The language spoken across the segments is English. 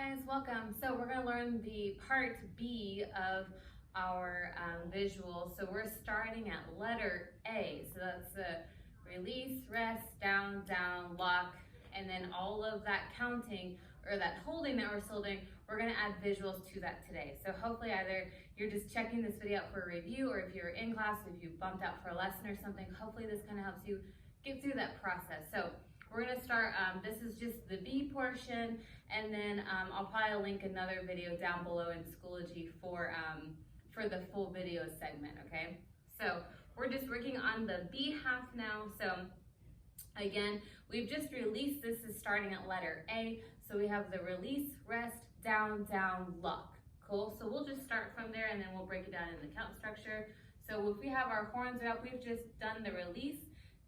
guys, welcome. So we're going to learn the part B of our visual. So we're starting at letter A. So that's the release, rest, down, down, lock, and then all of that counting or that holding that we're still doing, we're going to add visuals to that today. So hopefully either you're just checking this video out for a review, or if you're in class, if you bumped out for a lesson or something, hopefully this kind of helps you get through that process. So we're going to start, this is just the B portion, and then I'll probably link another video down below in Schoology for the full video segment, okay? So we're just working on the B half now. So again, we've just released, this is starting at letter A. So we have the release, rest, down, down, lock. Cool, so we'll just start from there and then we'll break it down in the count structure. So if we have our horns up, we've just done the release.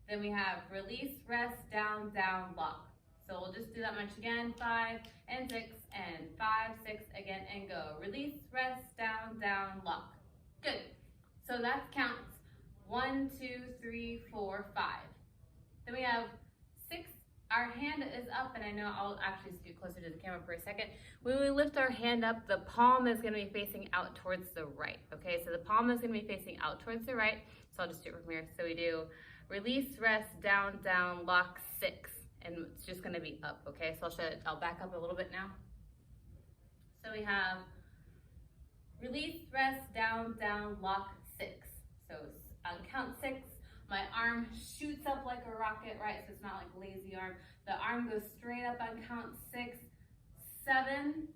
Then we have release, rest, down, down, lock. So we'll just do that much again, 5 and 6 and 5, 6 again and go. Release, rest, down, down, lock. Good. So that counts 1, 2, 3, 4, 5. Then we have 6. Our hand is up, and I know I'll actually scoot closer to the camera for a second. When we lift our hand up, the palm is going to be facing out towards the right. Okay, so the palm is going to be facing out towards the right. So I'll just do it from here. So we do release, rest, down, down, lock, 6. And it's just going to be up, okay? So I'll back up a little bit now. So we have release, rest, down, down, lock, 6. So on count 6, my arm shoots up like a rocket, right? So it's not like lazy arm. The arm goes straight up on count 6. 7,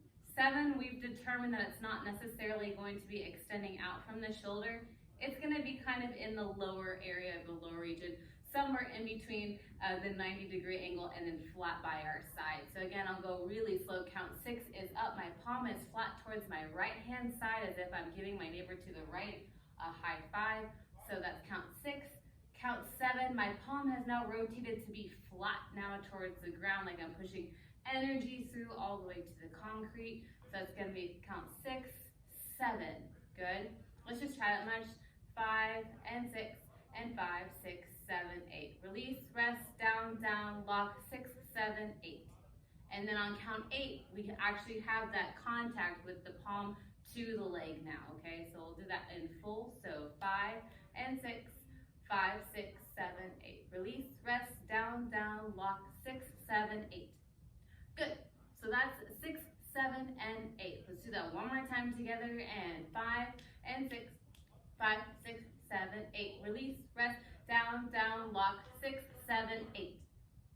we've determined that it's not necessarily going to be extending out from the shoulder. It's going to be kind of in the lower area of the lower region, somewhere in between the 90-degree angle and then flat by our side. So again, I'll go really slow. Count 6 is up. My palm is flat towards my right-hand side as if I'm giving my neighbor to the right a high five. So that's count 6. Count 7, my palm has now rotated to be flat now towards the ground, like I'm pushing energy through all the way to the concrete. So it's going to be count 6, 7. Good. Let's just try that much. 5 and 6 and 5, 6, 7, 8. Release, rest, down, down, lock, 6, 7, 8. And then on count 8, we can actually have that contact with the palm to the leg now, okay? So we'll do that in full. So 5 and 6, 5, 6, 7, 8. Release, rest, down, down, lock, 6, 7, 8. Good. So that's 6, 7, and 8. Let's do that one more time together. And 5 and 6, 5, 6, 7, 8. Release, rest, down, down, lock, 6, 7, 8.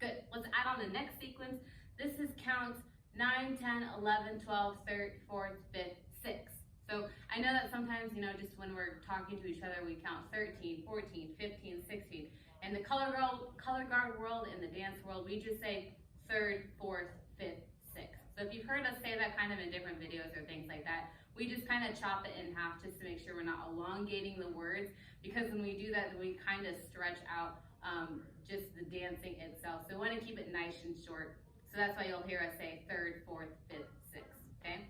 Good. Let's add on the next sequence. This is counts 9, 10, 11, 12, 13, 14, 15, 6. So I know that sometimes, just when we're talking to each other, we count 13, 14, 15, 16. In the color guard world, in the dance world, we just say 3rd, 4th, 5th, 6th. So if you've heard us say that kind of in different videos or things like that, we just kind of chop it in half just to make sure we're not elongating the words, because when we do that, then we kind of stretch out just the dancing itself. So we want to keep it nice and short. So that's why you'll hear us say 3rd, 4th, 5th, 6th, okay?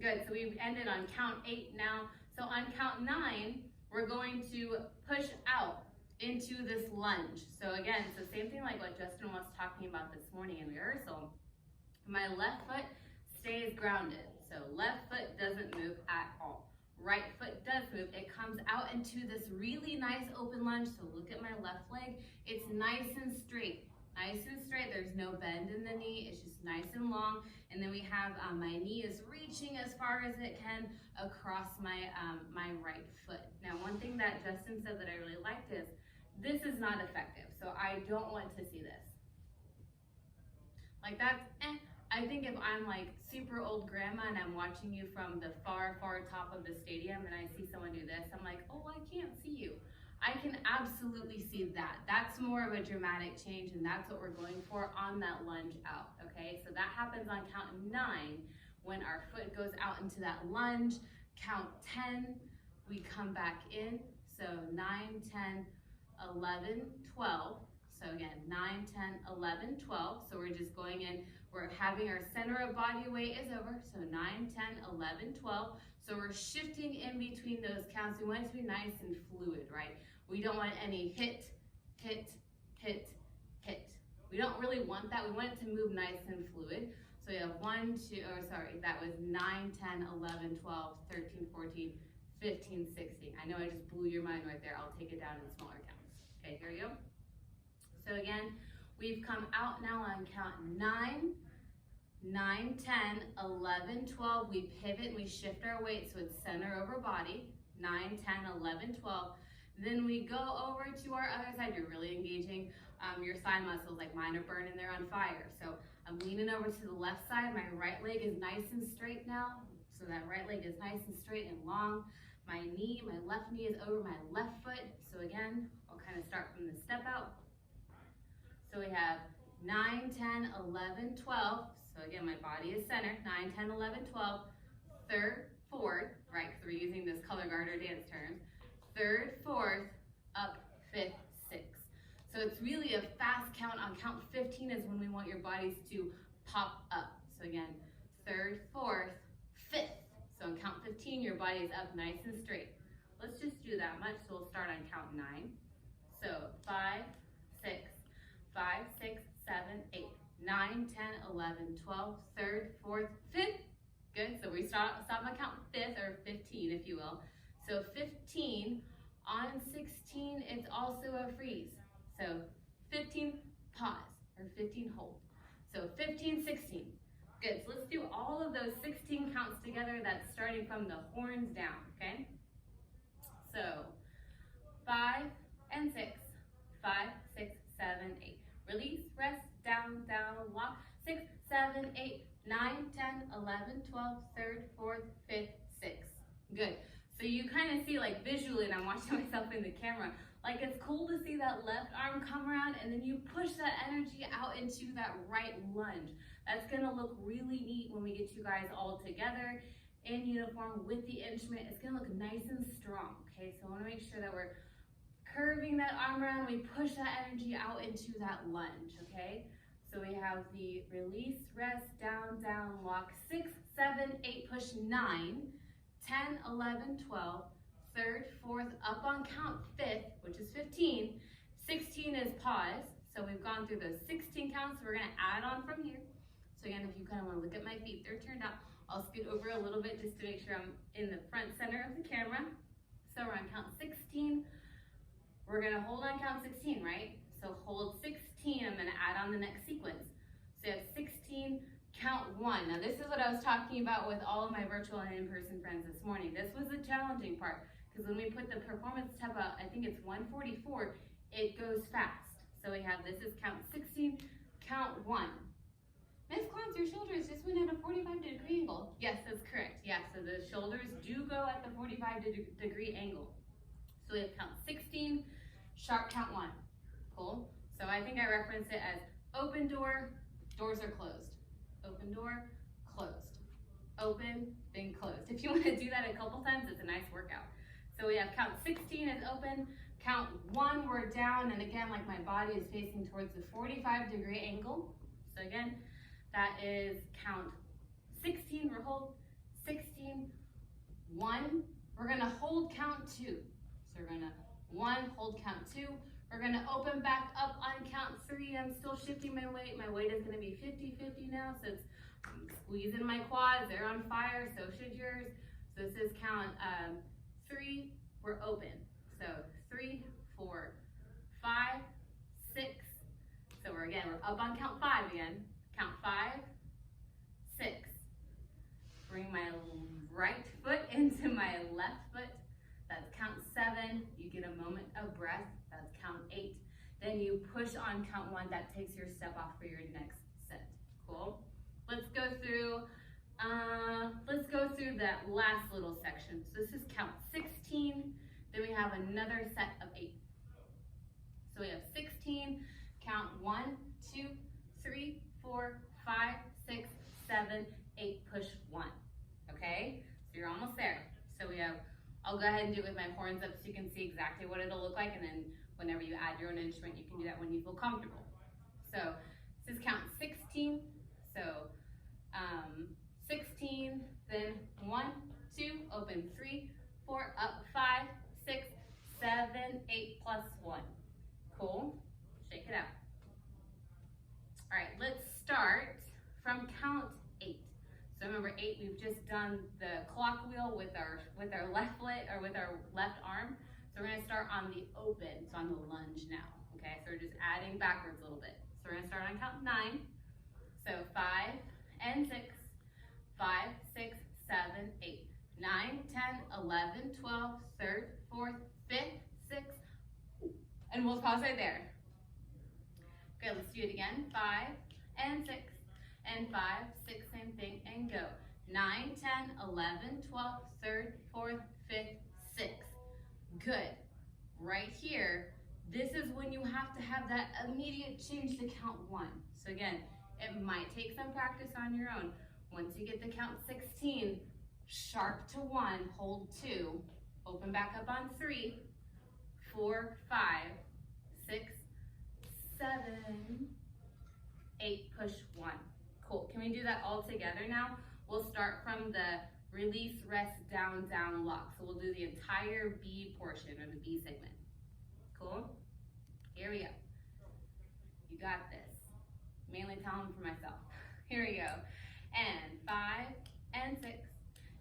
Good, so we've ended on count 8 now. So on count 9, we're going to push out into this lunge. So again, it's the same thing like what Justin was talking about this morning in rehearsal. My left foot stays grounded. So left foot doesn't move at all. Right foot does move. It comes out into this really nice open lunge. So look at my left leg. It's nice and straight. Nice and straight. There's no bend in the knee. It's just nice and long. And then we have my knee is reaching as far as it can across my my right foot. Now, one thing that Justin said that I really liked is this is not effective. So I don't want to see this. Like that's I think if I'm like super old grandma and I'm watching you from the far, far top of the stadium and I see someone do this, I'm like, oh, I can't see you. I can absolutely see that. That's more of a dramatic change, and that's what we're going for on that lunge out, okay? So that happens on count 9 when our foot goes out into that lunge. Count 10, we come back in. So 9, 10, 11, 12. So again, 9, 10, 11, 12. So we're just going in. We're having our center of body weight is over. So 9, 10, 11, 12. So we're shifting in between those counts. We want it to be nice and fluid, right? We don't want any hit, hit, hit, hit. We don't really want that. We want it to move nice and fluid. So we have 1, 2, oh sorry, that was 9, 10, 11, 12, 13, 14, 15, 16. I know I just blew your mind right there. I'll take it down in smaller counts. Okay, here we go. So again, we've come out now on count 9, 9, 10, 11, 12. We pivot and we shift our weight so it's center over body. 9, 10, 11, 12. Then we go over to our other side. You're really engaging your thigh muscles, like mine are burning, they're on fire. So I'm leaning over to the left side. My right leg is nice and straight now. So that right leg is nice and straight and long. My left knee is over my left foot. So again, I'll kind of start from the step out. So we have 9, 10, 11, 12. So again, my body is centered. 9, 10, 11, 12. Third, fourth, right? Because we're using this color guard or dance terms. Third, fourth, up, fifth, sixth. So it's really a fast count. On count 15 is when we want your bodies to pop up. So again, third, fourth, fifth. So on count 15, your body is up nice and straight. Let's just do that much. So we'll start on count 9. So 5, 6, 5, 6, 7, 8, 9, 10, 11, 12, third, fourth, fifth. Good. So we stop on count 5th or 15, if you will. So 15, on 16, it's also a freeze. So 15, pause, or 15, hold. So 15, 16. Good, so let's do all of those 16 counts together. That's starting from the horns down, okay? So 5 and 6, 5, 6, 7, 8. Release, rest, down, down, lock. 6, 7, 8, 9, 10, 11, 12, third, fourth, fifth, sixth. Good. So you kind of see, like, visually, and I'm watching myself in the camera, like, it's cool to see that left arm come around and then you push that energy out into that right lunge. That's gonna look really neat when we get you guys all together in uniform with the instrument. It's gonna look nice and strong, okay? So I wanna make sure that we're curving that arm around, we push that energy out into that lunge, okay? So we have the release, rest, down, down, lock, 6, 7, 8, push 9, 10, 11, 12, third, fourth, up on count 5th, which is 15. 16 is pause. So we've gone through those 16 counts. We're gonna add on from here. So again, if you kind of wanna look at my feet, they're turned out. I'll scoot over a little bit just to make sure I'm in the front center of the camera. So we're on count 16. We're gonna hold on count 16, right? So hold 16, I'm gonna add on the next sequence. So you have 16, count 1. Now this is what I was talking about with all of my virtual and in-person friends this morning. This was the challenging part, because when we put the performance tab out, I think it's 144, it goes fast. So we have, this is count 16, count 1. Miss Clance, your shoulders just went at a 45-degree angle. Yes, that's correct. Yeah, so the shoulders do go at the 45-degree angle. So we have count 16, sharp count 1. Cool. So I think I referenced it as open door, doors are closed. Open door, closed. Open, then closed. If you want to do that a couple times, it's a nice workout. So we have count 16 is open, count 1 we're down, and again, like my body is facing towards the 45-degree angle. So again, that is count 16, we're hold 16, 1. We're gonna hold count 2. So we're gonna 1, hold count 2. We're gonna open back up on count 3. I'm still shifting my weight. My weight is gonna be 50-50 now, so it's squeezing my quads. They're on fire, so should yours. So this is count 3, we're open. So 3, 4, 5, 6. So we're up on count 5 again. Count 5, 6. Bring my right foot into my left foot. That's count 7. You get a moment of breath. That's count 8. Then you push on count 1. That takes your step off for your next set. Cool. Let's go through that last little section. So this is count 16. Then we have another set of 8. So we have 16. Count 1, 2, 3, 4, 5, 6, 7, 8. Push 1. Okay. So you're almost there. So we have. I'll go ahead and do it with my horns up so you can see exactly what it'll look like, and then whenever you add your own instrument, you can do that when you feel comfortable. So this is count 16. So 16, then 1, 2, open 3, 4, up 5, 6, 7, 8 plus 1. Cool. Shake it out. All right, let's start from count 8. So remember 8, we've just done the clock wheel with our left leg or with our left arm. So we're gonna start on the open, so on the lunge now. Okay, so we're just adding backwards a little bit. So we're gonna start on count 9. So 5 and 6, 5, 6, 7, 8, 9, 10, 11, 12, 3rd, 4th, 5th, 6th, and we'll pause right there. Good, let's do it again. 5 and 6, and 5, 6, same thing, and go. 9, 10, 11, 12, 3rd, 4th, 5th, 6th. Good. Right here, this is when you have to have that immediate change to count 1. So again, it might take some practice on your own. Once you get to count 16, sharp to 1, hold 2, open back up on 3, 4, 5, 6, 7, 8, push 1. Cool, can we do that all together now? We'll start from the release, rest, down, down, lock. So we'll do the entire B portion or the B segment. Cool? Here we go. You got this. Mainly telling for myself. Here we go. And 5 and 6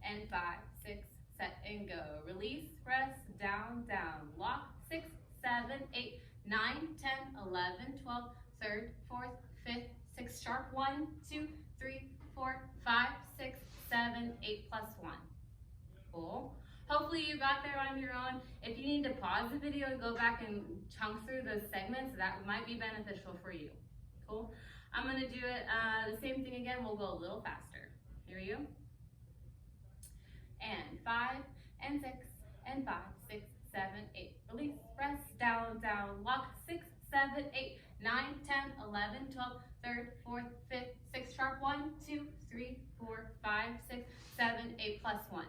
and 5, 6, set and go. Release, rest, down, down, lock. 6, 7, 8, 9, 10, 11, 12, 3rd, 4th, 5th, 6, sharp. 1, 2, 3, 4, 5, 6, 7, 8 plus 1. Cool. Hopefully you got there on your own. If you need to pause the video and go back and chunk through those segments, that might be beneficial for you. Cool. I'm going to do it the same thing again. We'll go a little faster. Here we go. And 5 and 6 and 5, 6, 7, 8. Release, rest, down, down, lock. 6, 7, 8, 9, 10, 11, 12, 3rd, 4th, 5th, 6, sharp. 1, 2, 3, 4, 5, 6, 7, 8 plus 1.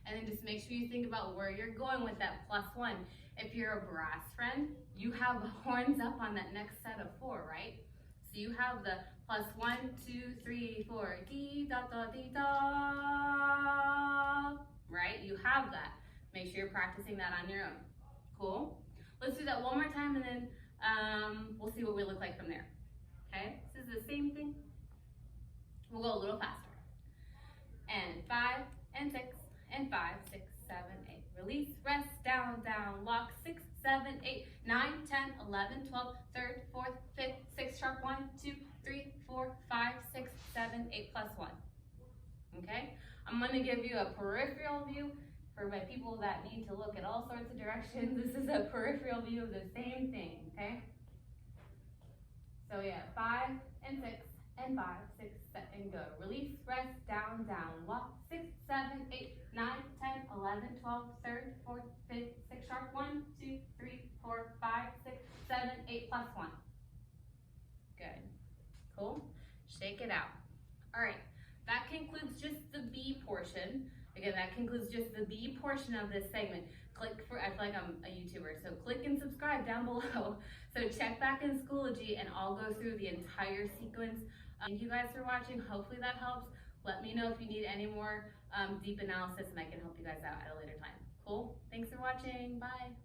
And then just make sure you think about where you're going with that plus 1. If you're a brass friend, you have horns up on that next set of 4, right? So you have the plus 1, 2, 3, 4, dee da da dee da, right? You have that. Make sure you're practicing that on your own. Cool? Let's do that one more time and then we'll see what we look like from there. Okay? This is the same thing. We'll go a little faster. And 5 and 6 and 5, 6, 7, 8. Release, rest, down, down, lock. 6, 7, 8, 9, 10, 11, 12, 3rd, 4th, 5th, 6, sharp. 1, 2, 3, 4, 5, 6, 7, 8 plus 1. Okay? I'm going to give you a peripheral view for my people that need to look at all sorts of directions. This is a peripheral view of the same thing, okay? So yeah, 5 and 6 and 5, 6, set and go. Release, rest, down, down, lock. 6, 7, 8, 9, 10, 11, 12, 3rd, 4th, 5th, 6, sharp. 1, 2, 3, 4, 5, 6, 7, 8 plus 1. Good. Cool. Shake it out. All right. That concludes just the B portion. Again, that concludes just the B portion of this segment. I feel like I'm a YouTuber, so click and subscribe down below. So check back in Schoology and I'll go through the entire sequence. Thank you guys for watching. Hopefully that helps. Let me know if you need any more deep analysis and I can help you guys out at a later time. Cool? Thanks for watching. Bye.